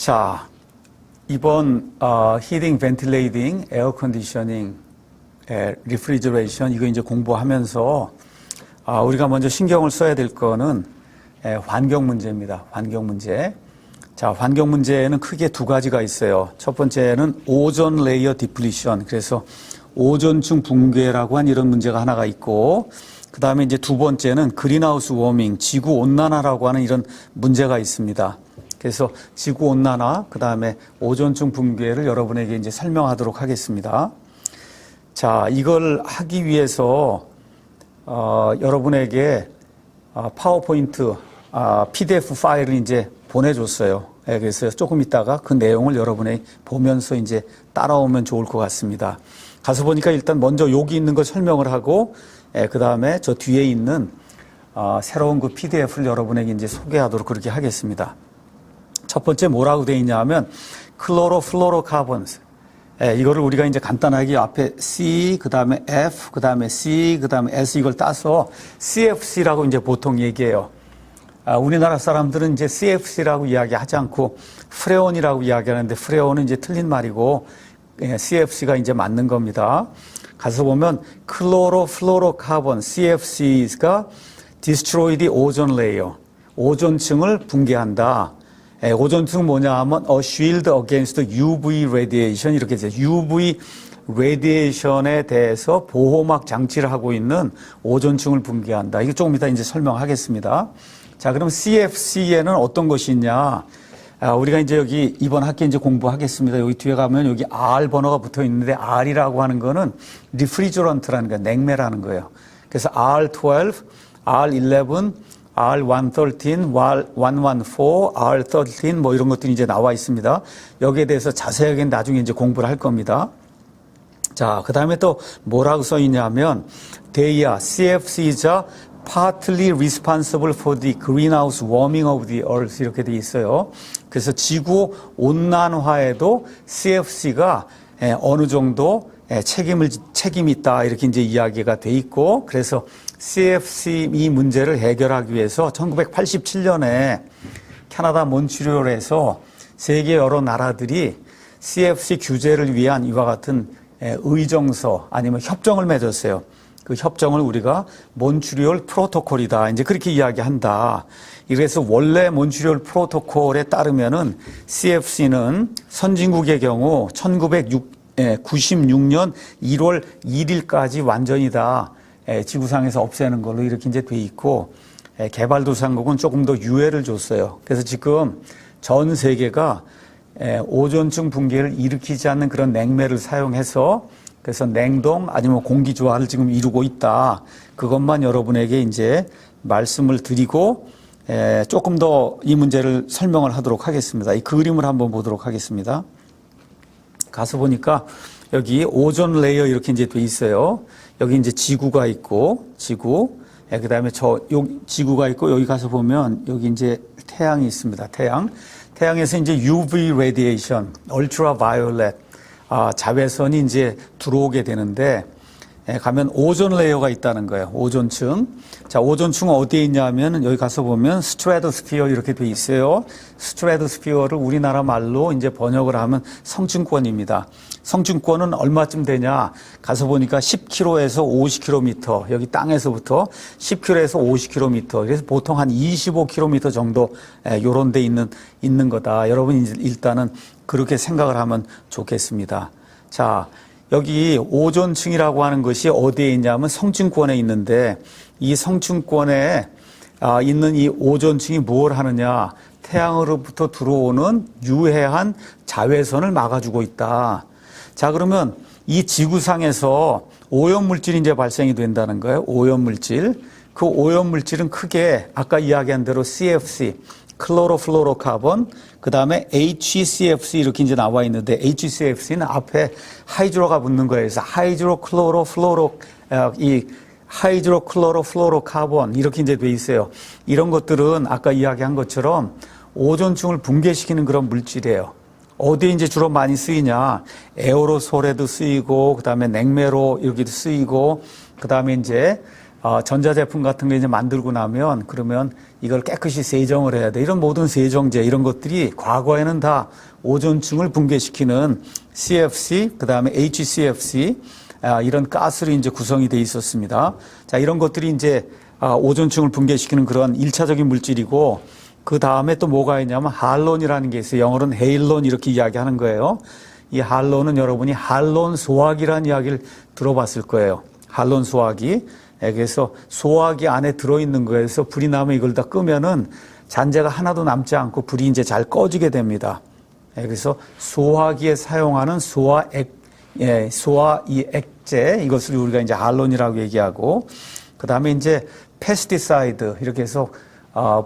자, 이번 히팅, 벤틸레이팅, 에어 컨디셔닝, 리프리저레이션 이거 이제 공부하면서 우리가 먼저 신경을 써야 될 거는 환경 문제입니다. 환경 문제. 자, 환경 문제는 크게 두 가지가 있어요. 첫 번째는 오존 레이어 디플리션. 그래서 오존층 붕괴라고 한 이런 문제가 하나가 있고, 그 다음에 이제 두 번째는 그린하우스 워밍, 지구 온난화라고 하는 이런 문제가 있습니다. 그래서 지구 온난화, 그 다음에 오존층 붕괴를 여러분에게 이제 설명하도록 하겠습니다. 자, 이걸 하기 위해서 여러분에게 파워포인트 PDF 파일을 이제 보내줬어요. 그래서 조금 있다가 그 내용을 여러분이 보면서 이제 따라오면 좋을 것 같습니다. 가서 보니까 일단 먼저 여기 있는 걸 설명을 하고, 그 다음에 저 뒤에 있는 새로운 그 PDF를 여러분에게 이제 소개하도록 그렇게 하겠습니다. 첫 번째 뭐라고 되어 있냐 하면 클로로플로로카본스. 이거를 우리가 이제 간단하게 앞에 C, 그 다음에 F, 그 다음에 C, 그 다음에 S 이걸 따서 CFC라고 이제 보통 얘기해요. 우리나라 사람들은 이제 CFC라고 이야기하지 않고 프레온이라고 이야기하는데 프레온은 이제 틀린 말이고 CFC가 이제 맞는 겁니다. 가서 보면 클로로플로로카본 CFC가 destroy the ozone layer. 오존층을 붕괴한다. 오존층은 뭐냐 하면 a shield against UV radiation 이렇게 돼요. UV 레디에이션에 대해서 보호막 장치를 하고 있는 오존층을 붕괴한다. 이거 조금 이따 이제 설명하겠습니다. 자, 그럼 CFC에는 어떤 것이 있냐? 우리가 이제 여기 이번 학기에 이제 공부하겠습니다. 여기 뒤에 가면 여기 R 번호가 붙어 있는데 R이라고 하는 거는 리프리저런트라는 거예요. 냉매라는 거예요. 그래서 R12, R11, R113, R114, R13 뭐 이런 것들이 이제 나와 있습니다. 여기에 대해서 자세하게 나중에 이제 공부를 할 겁니다. 자, 그 다음에 또 뭐라고 써 있냐면 They CFCs are partly responsible for the greenhouse warming of the earth 이렇게 돼 있어요. 그래서 지구 온난화에도 CFC가 어느 정도 책임이 있다 이렇게 이제 이야기가 돼 있고, 그래서 CFC 이 문제를 해결하기 위해서 1987년에 캐나다 몬트리올에서 세계 여러 나라들이 CFC 규제를 위한 이와 같은 의정서 아니면 협정을 맺었어요. 그 협정을 우리가 몬트리올 프로토콜이다. 이제 그렇게 이야기한다. 그래서 원래 몬트리올 프로토콜에 따르면은 CFC는 선진국의 경우 1996년 1월 1일까지 완전히 다 지구상에서 없애는 걸로 이렇게 이제 돼 있고, 개발도상국은 조금 더 유예를 줬어요. 그래서 지금 전 세계가 오존층 붕괴를 일으키지 않는 그런 냉매를 사용해서 그래서 냉동 아니면 공기조화를 지금 이루고 있다. 그것만 여러분에게 이제 말씀을 드리고 조금 더 이 문제를 설명을 하도록 하겠습니다. 이 그림을 한번 보도록 하겠습니다. 가서 보니까 여기 오존 레이어 이렇게 이제 돼 있어요. 여기 이제 지구가 있고 지구. 그다음에 여기 지구가 있고 여기 가서 보면 여기 이제 태양이 있습니다. 태양에서 이제 UV radiation, ultraviolet 자외선이 이제 들어오게 되는데, 가면 오존 레이어가 있다는 거예요. 오존층. 자, 오존층은 어디에 있냐면 여기 가서 보면 스트래토스피어 이렇게 돼 있어요. 스트래토스피어를 우리나라 말로 이제 번역을 하면 성층권입니다. 성층권은 얼마쯤 되냐? 가서 보니까 10km에서 50km, 여기 땅에서부터 10km에서 50km. 그래서 보통 한 25km 정도 요런 데 있는 거다. 여러분 일단은 그렇게 생각을 하면 좋겠습니다. 자, 여기 오존층이라고 하는 것이 어디에 있냐면 성층권에 있는데, 이 성층권에 있는 이 오존층이 뭘 하느냐? 태양으로부터 들어오는 유해한 자외선을 막아주고 있다. 자, 그러면 이 지구상에서 오염물질이 이제 발생이 된다는 거예요. 오염물질. 그 오염물질은 크게 아까 이야기한 대로 CFC, 클로로플로로카본, 그 다음에 HCFC 이렇게 이제 나와 있는데, HCFC는 앞에 하이드로가 붙는 거예요. 그래서 하이드로클로로플로로카본 이렇게 이제 돼 있어요. 이런 것들은 아까 이야기한 것처럼 오존층을 붕괴시키는 그런 물질이에요. 어디에 이제 주로 많이 쓰이냐? 에어로솔에도 쓰이고, 그 다음에 냉매로 여기도 쓰이고, 그 다음에 이제 전자제품 같은 거 이제 만들고 나면 그러면 이걸 깨끗이 세정을 해야 돼. 이런 모든 세정제 이런 것들이 과거에는 다 오존층을 붕괴시키는 CFC, 그 다음에 HCFC 이런 가스로 이제 구성이 돼 있었습니다. 자, 이런 것들이 이제 오존층을 붕괴시키는 그런 1차적인 물질이고 그 다음에 또 뭐가 있냐면 할론이라는 게 있어요. 영어로는 헤일론 이렇게 이야기하는 거예요. 이 할론은 여러분이 할론 소화기라는 이야기를 들어봤을 거예요. 할론 소화기. 그래서 소화기 안에 들어있는 거에서 불이 나면 이걸 다 끄면은 잔재가 하나도 남지 않고 불이 이제 잘 꺼지게 됩니다. 그래서 소화기에 사용하는 소화 이 액제 이것을 우리가 이제 할론이라고 얘기하고 그 다음에 이제 페스티사이드 이렇게 해서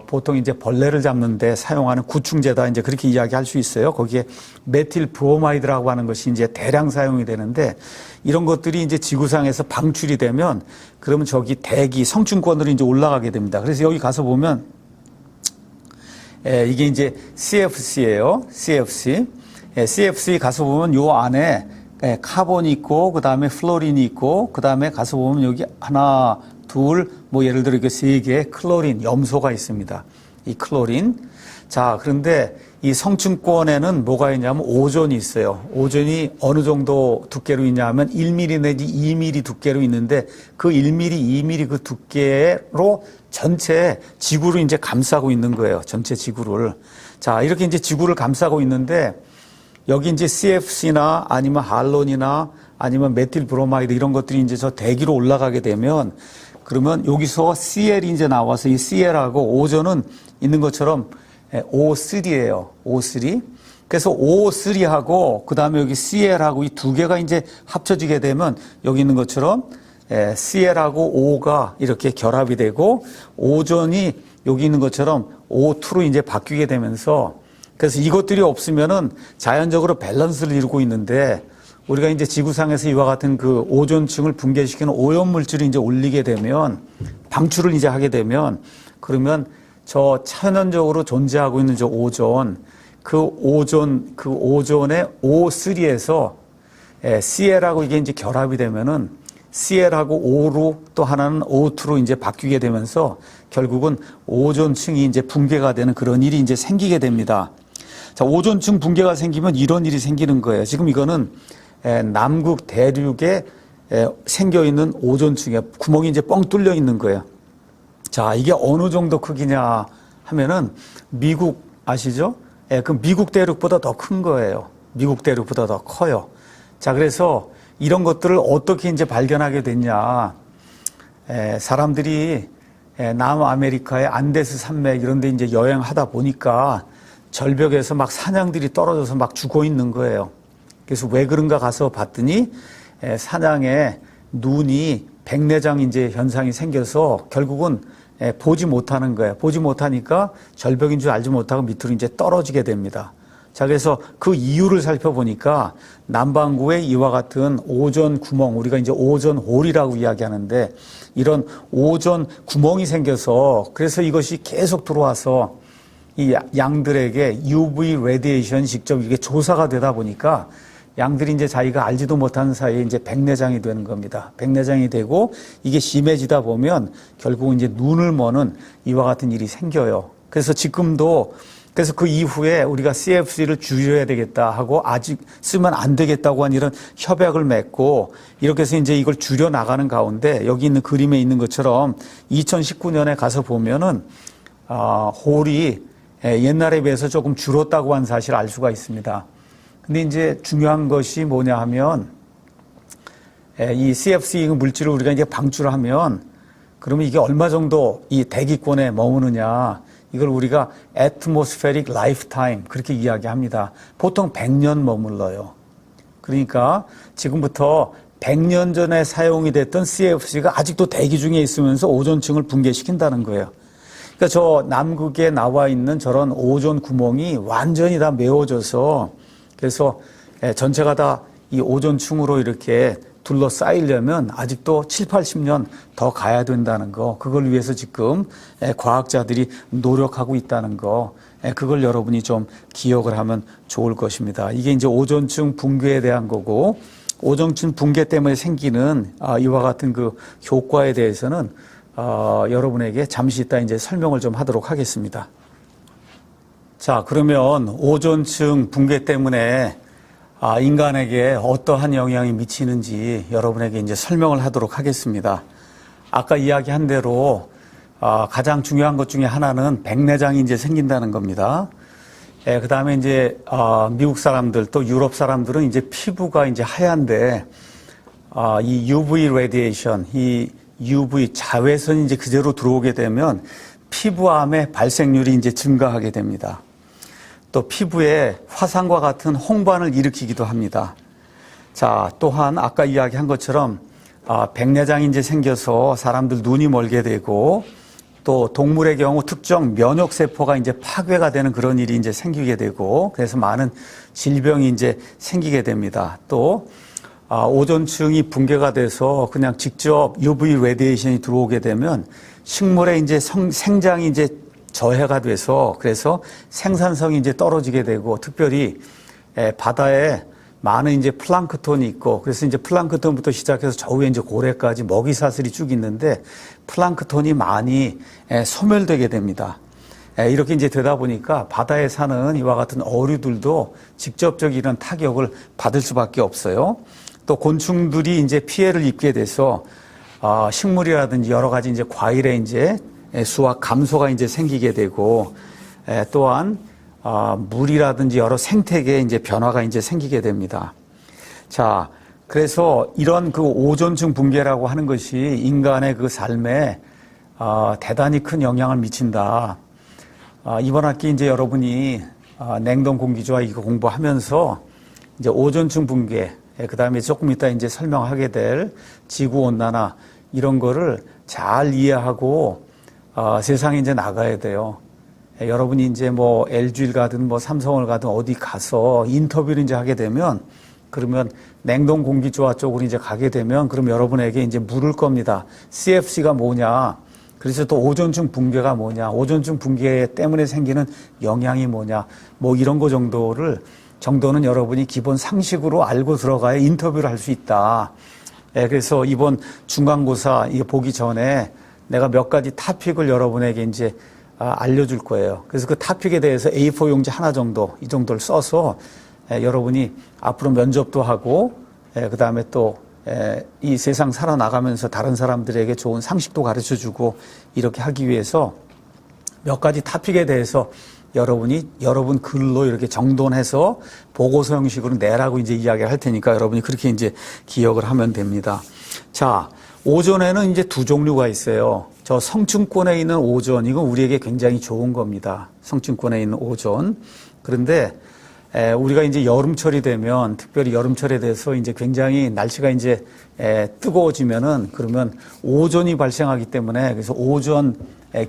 보통 이제 벌레를 잡는데 사용하는 구충제다 이제 그렇게 이야기할 수 있어요. 거기에 메틸 브로마이드라고 하는 것이 이제 대량 사용이 되는데 이런 것들이 이제 지구상에서 방출이 되면 그러면 저기 대기 성층권으로 이제 올라가게 됩니다. 그래서 여기 가서 보면 이게 이제 CFC예요. CFC. CFC 가서 보면 요 안에 카본이 있고 그 다음에 플로린이 있고 그 다음에 가서 보면 여기 하나 둘, 뭐 예를 들어 이렇게 세 개의 클로린, 염소가 있습니다. 이 클로린. 자, 그런데 이 성층권에는 뭐가 있냐면 오존이 있어요. 오존이 어느 정도 두께로 있냐면 1mm 내지 2mm 두께로 있는데 그 1mm, 2mm 그 두께로 전체 지구를 이제 감싸고 있는 거예요. 전체 지구를. 자, 이렇게 이제 지구를 감싸고 있는데 여기 이제 CFC나 아니면 할론이나 아니면 메틸 브로마이드 이런 것들이 이제 저 대기로 올라가게 되면 그러면 여기서 CL이 이제 나와서 이 CL하고 오존은 있는 것처럼 O3예요. O3. 그래서 O3하고 그 다음에 여기 CL하고 이 두 개가 이제 합쳐지게 되면 여기 있는 것처럼 CL하고 O가 이렇게 결합이 되고 오존이 여기 있는 것처럼 O2로 이제 바뀌게 되면서 그래서 이것들이 없으면은 자연적으로 밸런스를 이루고 있는데 우리가 이제 지구상에서 이와 같은 그 오존층을 붕괴시키는 오염물질을 이제 올리게 되면 방출을 이제 하게 되면 그러면 저 천연적으로 존재하고 있는 저 오존 그 오존의 O3에서 CL하고 이게 이제 결합이 되면은 CL하고 O로 또 하나는 O2로 이제 바뀌게 되면서 결국은 오존층이 이제 붕괴가 되는 그런 일이 이제 생기게 됩니다. 자, 오존층 붕괴가 생기면 이런 일이 생기는 거예요. 지금 이거는 남극 대륙에 생겨 있는 오존층에 구멍이 이제 뻥 뚫려 있는 거예요. 자, 이게 어느 정도 크기냐 하면은 미국 아시죠? 그 미국 대륙보다 더 큰 거예요. 미국 대륙보다 더 커요. 자, 그래서 이런 것들을 어떻게 이제 발견하게 됐냐? 사람들이 남아메리카의 안데스 산맥 이런 데 이제 여행하다 보니까 절벽에서 막 산양들이 떨어져서 막 죽어 있는 거예요. 그래서 왜 그런가 가서 봤더니 산양에 눈이 백내장 이제 현상이 생겨서 결국은 보지 못하는 거예요. 보지 못하니까 절벽인 줄 알지 못하고 밑으로 이제 떨어지게 됩니다. 자, 그래서 그 이유를 살펴보니까 남반구에 이와 같은 오존 구멍, 우리가 이제 오존 홀이라고 이야기하는데 이런 오존 구멍이 생겨서 그래서 이것이 계속 들어와서 이 양들에게 UV 레디에이션 직접 이게 조사가 되다 보니까 양들이 이제 자기가 알지도 못하는 사이에 이제 백내장이 되는 겁니다. 백내장이 되고 이게 심해지다 보면 결국은 이제 눈을 머는 이와 같은 일이 생겨요. 그래서 지금도 그래서 그 이후에 우리가 CFC를 줄여야 되겠다 하고 아직 쓰면 안 되겠다고 한 이런 협약을 맺고 이렇게 해서 이제 이걸 줄여 나가는 가운데 여기 있는 그림에 있는 것처럼 2019년에 가서 보면은 홀이 옛날에 비해서 조금 줄었다고 한 사실을 알 수가 있습니다. 근데 이제 중요한 것이 뭐냐 하면 이 CFC 물질을 우리가 이제 방출을 하면 그러면 이게 얼마 정도 이 대기권에 머무느냐 이걸 우리가 atmospheric lifetime 그렇게 이야기합니다. 보통 100년 머물러요. 그러니까 지금부터 100년 전에 사용이 됐던 CFC가 아직도 대기 중에 있으면서 오존층을 붕괴시킨다는 거예요. 그러니까 저 남극에 나와 있는 저런 오존 구멍이 완전히 다 메워져서 그래서 전체가 다 이 오존층으로 이렇게 둘러싸이려면 아직도 7, 80년 더 가야 된다는 거, 그걸 위해서 지금 과학자들이 노력하고 있다는 거, 그걸 여러분이 좀 기억을 하면 좋을 것입니다. 이게 이제 오존층 붕괴에 대한 거고, 오존층 붕괴 때문에 생기는 이와 같은 그 효과에 대해서는 여러분에게 잠시 이따 이제 설명을 좀 하도록 하겠습니다. 자, 그러면 오존층 붕괴 때문에 인간에게 어떠한 영향이 미치는지 여러분에게 이제 설명을 하도록 하겠습니다. 아까 이야기한 대로 가장 중요한 것 중에 하나는 백내장이 이제 생긴다는 겁니다. 그 다음에 이제 미국 사람들 또 유럽 사람들은 이제 피부가 이제 하얀데 이 UV 레디에이션, 이 UV 자외선이 이제 그대로 들어오게 되면 피부암의 발생률이 이제 증가하게 됩니다. 또 피부에 화상과 같은 홍반을 일으키기도 합니다. 자, 또한 아까 이야기한 것처럼 백내장이 이제 생겨서 사람들 눈이 멀게 되고 또 동물의 경우 특정 면역 세포가 이제 파괴가 되는 그런 일이 이제 생기게 되고 그래서 많은 질병이 이제 생기게 됩니다. 또 오존층이 붕괴가 돼서 그냥 직접 UV 레디에이션이 들어오게 되면 식물의 이제 생장이 이제 저해가 돼서 그래서 생산성이 이제 떨어지게 되고 특별히 바다에 많은 이제 플랑크톤이 있고 그래서 이제 플랑크톤부터 시작해서 저 위에 이제 고래까지 먹이 사슬이 쭉 있는데 플랑크톤이 많이 소멸되게 됩니다. 이렇게 이제 되다 보니까 바다에 사는 이와 같은 어류들도 직접적인 이런 타격을 받을 수밖에 없어요. 또 곤충들이 이제 피해를 입게 돼서 식물이라든지 여러 가지 이제 과일의 이제 수확 감소가 이제 생기게 되고 또한 물이라든지 여러 생태계에 이제 변화가 이제 생기게 됩니다. 자, 그래서 이런 그 오존층 붕괴라고 하는 것이 인간의 그 삶에 대단히 큰 영향을 미친다. 이번 학기 이제 여러분이 냉동 공기조화 이거 공부하면서 이제 오존층 붕괴, 그 다음에 조금 이따 이제 설명하게 될 지구 온난화 이런 거를 잘 이해하고 세상에 이제 나가야 돼요. 여러분이 이제 뭐 LG를 가든 뭐 삼성을 가든 어디 가서 인터뷰를 이제 하게 되면 그러면 냉동 공기조화 쪽으로 이제 가게 되면 그럼 여러분에게 이제 물을 겁니다. CFC가 뭐냐? 그래서 또 오존층 붕괴가 뭐냐? 오존층 붕괴 때문에 생기는 영향이 뭐냐? 뭐 이런 거 정도는 여러분이 기본 상식으로 알고 들어가야 인터뷰를 할 수 있다. 그래서 이번 중간고사 이거 보기 전에 내가 몇 가지 토픽을 여러분에게 이제 알려줄 거예요. 그래서 그 토픽에 대해서 A4 용지 하나 정도, 이 정도를 써서 여러분이 앞으로 면접도 하고, 그 다음에 또 이 세상 살아나가면서 다른 사람들에게 좋은 상식도 가르쳐 주고 이렇게 하기 위해서 몇 가지 토픽에 대해서 여러분 글로 이렇게 정돈해서 보고서 형식으로 내라고 이제 이야기를 할 테니까 여러분이 그렇게 이제 기억을 하면 됩니다. 자, 오존에는 이제 두 종류가 있어요. 저 성층권에 있는 오존, 이건 우리에게 굉장히 좋은 겁니다. 성층권에 있는 오존. 그런데 우리가 이제 여름철이 되면 특별히 여름철에 대해서 이제 굉장히 날씨가 이제 뜨거워지면은 그러면 오존이 발생하기 때문에 그래서 오존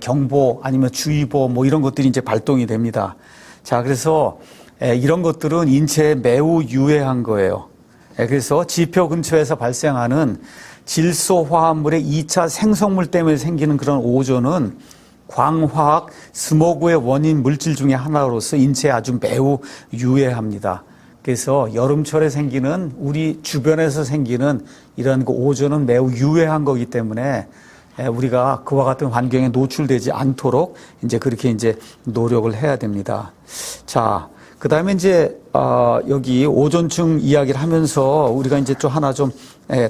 경보 아니면 주의보 뭐 이런 것들이 이제 발동이 됩니다. 자, 그래서 이런 것들은 인체에 매우 유해한 거예요. 그래서 지표 근처에서 발생하는 질소 화합물의 2차 생성물 때문에 생기는 그런 오존은 광화학 스모그의 원인 물질 중에 하나로서 인체에 아주 매우 유해합니다. 그래서 여름철에 생기는 우리 주변에서 생기는 이런 그 오존은 매우 유해한 거기 때문에 우리가 그와 같은 환경에 노출되지 않도록 이제 그렇게 이제 노력을 해야 됩니다. 자, 그 다음에 이제 여기 오존층 이야기를 하면서 우리가 이제 좀 하나 좀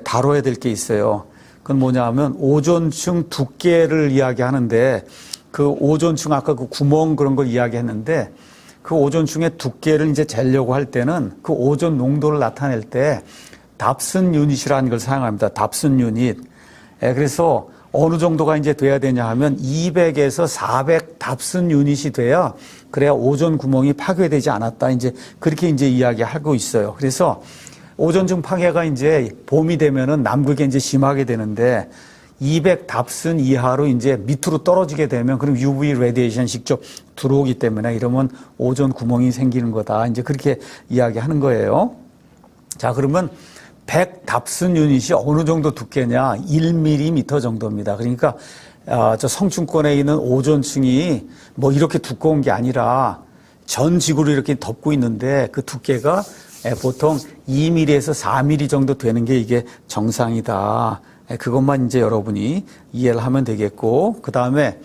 다뤄야 될 게 있어요. 그건 뭐냐 하면 오존층 두께를 이야기하는데 그 오존층 아까 그 구멍 그런 걸 이야기했는데 그 오존층의 두께를 이제 재려고 할 때는 그 오존 농도를 나타낼 때 답슨 유닛이라는 걸 사용합니다. 답슨 유닛. 그래서 어느 정도가 이제 돼야 되냐 하면 200에서 400 답슨 유닛이 돼야 그래야 오존 구멍이 파괴되지 않았다. 이제 그렇게 이제 이야기하고 있어요. 그래서 오존층 파괴가 이제 봄이 되면은 남극에 이제 심하게 되는데 200 답슨 이하로 이제 밑으로 떨어지게 되면 그럼 UV 레디에이션 직접 들어오기 때문에 이러면 오존 구멍이 생기는 거다. 이제 그렇게 이야기하는 거예요. 자, 그러면 100 답슨 유닛이 어느 정도 두께냐? 1mm 정도입니다. 그러니까 저 성층권에 있는 오존층이 뭐 이렇게 두꺼운 게 아니라 전 지구를 이렇게 덮고 있는데 그 두께가 보통 2mm에서 4mm 정도 되는 게 이게 정상이다. 그것만 이제 여러분이 이해를 하면 되겠고, 그 다음에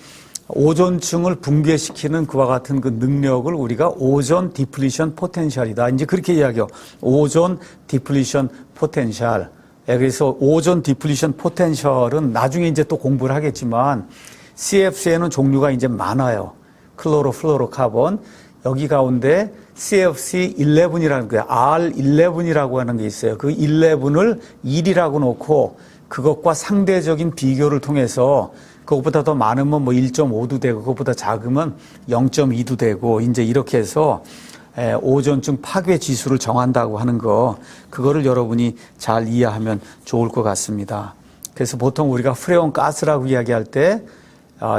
오존층을 붕괴시키는 그와 같은 그 능력을 우리가 오존 디플리션 포텐셜이다. 이제 그렇게 이야기해요. 오존 디플리션 포텐셜. 그래서 오존 디플리션 포텐셜은 나중에 이제 또 공부를 하겠지만 CFC에는 종류가 이제 많아요. 클로로플로로카본. 여기 가운데 CFC11이라는 거예요. R11이라고 하는 게 있어요. 그 11을 1이라고 놓고 그것과 상대적인 비교를 통해서 그것보다 더 많으면 뭐 1.5도 되고 그것보다 작으면 0.2도 되고 이제 이렇게 해서 오존층 파괴 지수를 정한다고 하는 거, 그거를 여러분이 잘 이해하면 좋을 것 같습니다. 그래서 보통 우리가 프레온 가스라고 이야기할 때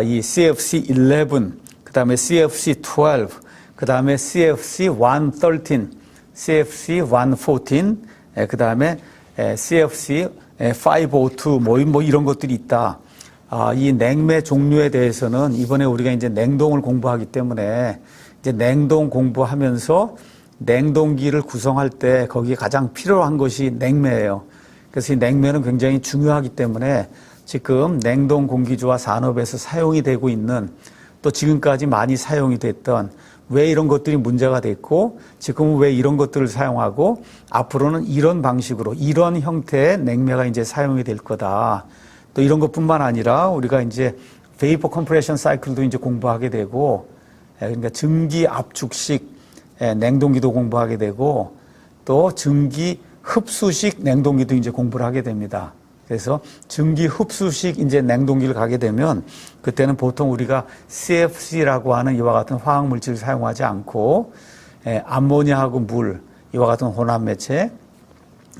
이 CFC11, 그 다음에 CFC12, 그 다음에 CFC113, CFC114, 그 다음에 CFC502 뭐 이런 것들이 있다. 이 냉매 종류에 대해서는 이번에 우리가 이제 냉동을 공부하기 때문에 이제 냉동 공부하면서 냉동기를 구성할 때 거기에 가장 필요한 것이 냉매예요. 그래서 이 냉매는 굉장히 중요하기 때문에 지금 냉동 공기조화 산업에서 사용이 되고 있는, 또 지금까지 많이 사용이 됐던, 왜 이런 것들이 문제가 됐고 지금은 왜 이런 것들을 사용하고 앞으로는 이런 방식으로 이런 형태의 냉매가 이제 사용이 될 거다. 또 이런 것뿐만 아니라 우리가 이제 베이퍼 컴프레션 사이클도 이제 공부하게 되고, 그러니까 증기 압축식 냉동기도 공부하게 되고, 또 증기 흡수식 냉동기도 이제 공부를 하게 됩니다. 그래서 증기 흡수식 이제 냉동기를 가게 되면 그때는 보통 우리가 CFC라고 하는 이와 같은 화학 물질을 사용하지 않고 암모니아하고 물, 이와 같은 혼합 매체,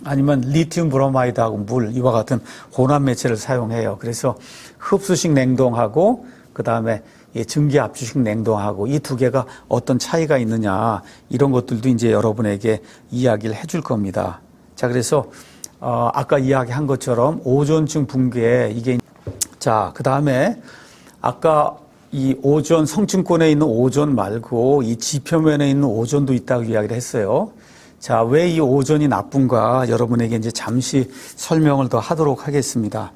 아니면 리튬 브로마이드하고 물, 이와 같은 혼합 매체를 사용해요. 그래서 흡수식 냉동하고 그 다음에 증기 압축식 냉동하고 이 두 개가 어떤 차이가 있느냐, 이런 것들도 이제 여러분에게 이야기를 해줄 겁니다. 자, 그래서 아까 이야기한 것처럼 오존층 붕괴, 이게 자, 그 다음에 아까 이 오존, 성층권에 있는 오존 말고 이 지표면에 있는 오존도 있다고 이야기를 했어요. 자, 왜 이 오존이 나쁜가 여러분에게 이제 잠시 설명을 더 하도록 하겠습니다.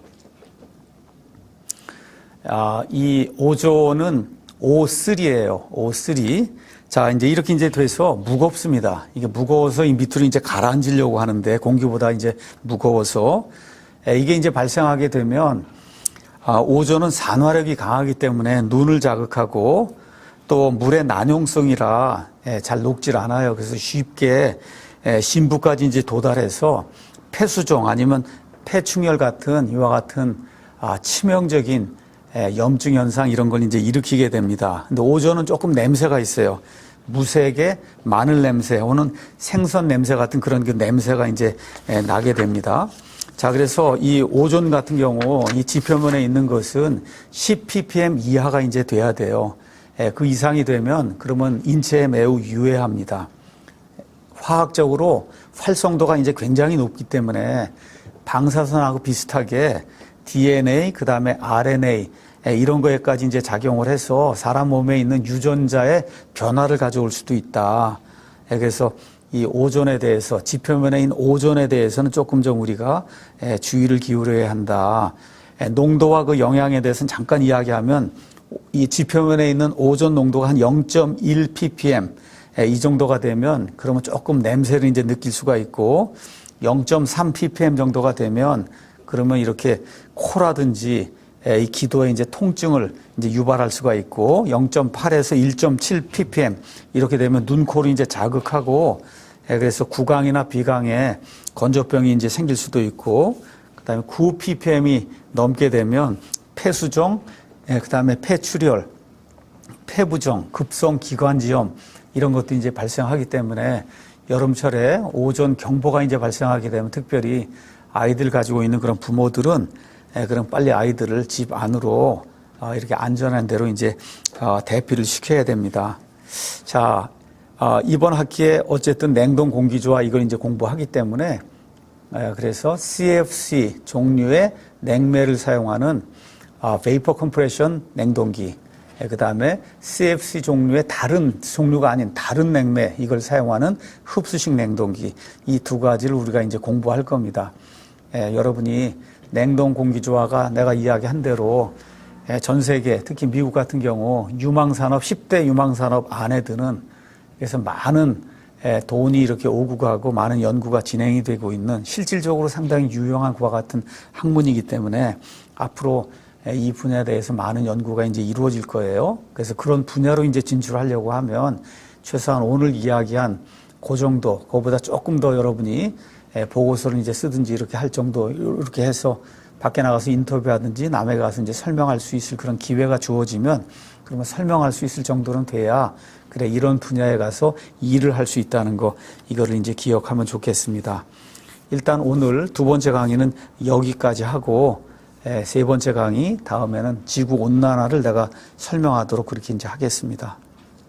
이 오존은 O3예요. O3. 자, 이제 이렇게 이제 돼서 무겁습니다. 이게 무거워서 이 밑으로 이제 가라앉으려고 하는데 공기보다 이제 무거워서 이게 이제 발생하게 되면 오존은 산화력이 강하기 때문에 눈을 자극하고 또 물의 난용성이라 잘 녹질 않아요. 그래서 쉽게 심부까지 이제 도달해서 폐수종 아니면 폐충혈 같은 이와 같은 치명적인 염증 현상 이런 걸 이제 일으키게 됩니다. 근데 오존은 조금 냄새가 있어요. 무색의 마늘 냄새, 오는 생선 냄새 같은 그런 그 냄새가 이제 나게 됩니다. 자, 그래서 이 오존 같은 경우 이 지표면에 있는 것은 10ppm 이하가 이제 돼야 돼요. 그 이상이 되면 그러면 인체에 매우 유해합니다. 화학적으로 활성도가 이제 굉장히 높기 때문에 방사선하고 비슷하게 DNA, 그 다음에 RNA, 이런 거에까지 이제 작용을 해서 사람 몸에 있는 유전자의 변화를 가져올 수도 있다. 그래서 이 오존에 대해서, 지표면에 있는 오존에 대해서는 조금 좀 우리가 주의를 기울여야 한다. 농도와 그 영향에 대해서는 잠깐 이야기하면 이 지표면에 있는 오존 농도가 한 0.1 ppm 이 정도가 되면 그러면 조금 냄새를 이제 느낄 수가 있고, 0.3 ppm 정도가 되면 그러면 이렇게 코라든지 이 기도에 이제 통증을 이제 유발할 수가 있고, 0.8에서 1.7 ppm 이렇게 되면 눈, 코를 이제 자극하고, 그래서 구강이나 비강에 건조병이 이제 생길 수도 있고, 그다음에 9 ppm이 넘게 되면 폐수종, 그다음에 폐출혈, 폐부종, 급성 기관지염 이런 것도 이제 발생하기 때문에 여름철에 오존 경보가 이제 발생하게 되면 특별히 아이들 가지고 있는 그런 부모들은 그럼 빨리 아이들을 집 안으로 이렇게 안전한 데로 이제 대피를 시켜야 됩니다. 자, 이번 학기에 어쨌든 냉동 공기조화 이걸 이제 공부하기 때문에 그래서 CFC 종류의 냉매를 사용하는 베이퍼 컴프레션 냉동기, 그 다음에 CFC 종류의 다른 종류가 아닌 다른 냉매 이걸 사용하는 흡수식 냉동기, 이 두 가지를 우리가 이제 공부할 겁니다. 여러분이 냉동 공기조화가 내가 이야기한 대로 전 세계, 특히 미국 같은 경우 유망산업, 10대 유망산업 안에 드는, 그래서 많은 돈이 이렇게 오고 가고 많은 연구가 진행이 되고 있는 실질적으로 상당히 유용한 그와 같은 학문이기 때문에 앞으로 이 분야에 대해서 많은 연구가 이제 이루어질 거예요. 그래서 그런 분야로 이제 진출하려고 하면 최소한 오늘 이야기한 그 정도, 그거보다 조금 더 여러분이 보고서를 이제 쓰든지 이렇게 할 정도, 이렇게 해서 밖에 나가서 인터뷰하든지 남에 가서 이제 설명할 수 있을 그런 기회가 주어지면, 그러면 설명할 수 있을 정도는 돼야 그래 이런 분야에 가서 일을 할 수 있다는 거, 이거를 이제 기억하면 좋겠습니다. 일단 오늘 두 번째 강의는 여기까지 하고 세 번째 강의 다음에는 지구 온난화를 내가 설명하도록 그렇게 이제 하겠습니다.